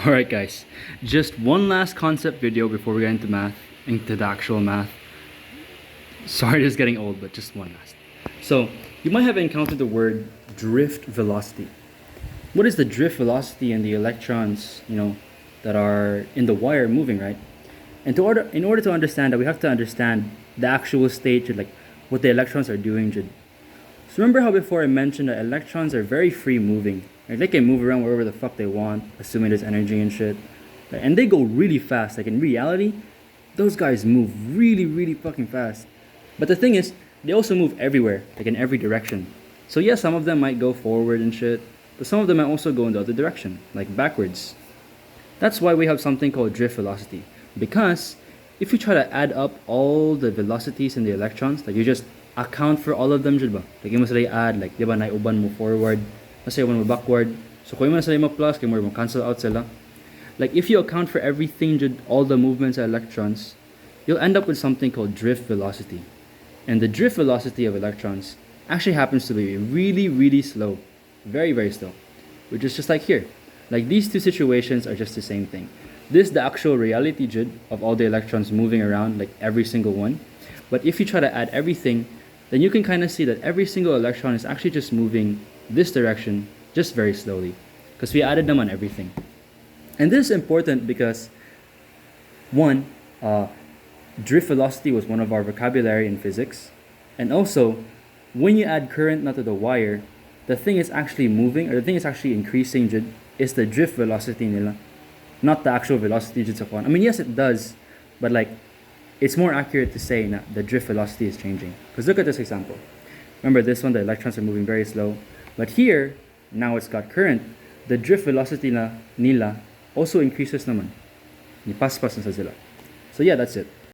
Alright guys, just one last concept video before we get into math, into the actual math. Sorry this is getting old, but just one last. So, you might have encountered the word drift velocity. What is the drift velocity in the electrons, that are in the wire moving, right? And in order to understand that, we have to understand the actual state, like what the electrons are doing. So remember how before I mentioned that electrons are very free moving. Right? They can move around wherever the fuck they want, assuming there's energy and shit. Right? And they go really fast. Like in reality, those guys move really, really fucking fast. But the thing is, they also move everywhere, like in every direction. So yeah, some of them might go forward and shit, but some of them might also go in the other direction, like backwards. That's why we have something called drift velocity. Because if you try to add up all the velocities in the electrons, like you just account for all of them, jud ba? Like you must add, like, di ba, naiuban mo forward, nasa uban mo backward. So kung mo sila mo plus, kung mo cancel out sila. Like if you account for everything, jud, all the movements of electrons, you'll end up with something called drift velocity. And the drift velocity of electrons actually happens to be really, really slow. Very, very slow. Which is just like here. Like these two situations are just the same thing. This is the actual reality, jud, of all the electrons moving around, like every single one. But if you try to add everything, then you can kind of see that every single electron is actually just moving this direction just very slowly. Because we added them on everything. And this is important because, one, drift velocity was one of our vocabulary in physics. And also, when you add current not to the wire, the thing is actually moving, or the thing is actually increasing, jud, is the drift velocity nila. Not the actual velocity jud sa kwan. I mean, yes, it does, but like, it's more accurate to say that the drift velocity is changing. Because look at this example. Remember this one, the electrons are moving very slow. But here, now it's got current, the drift velocity nila also increases naman. Ni paspas na sa sila. So yeah, that's it.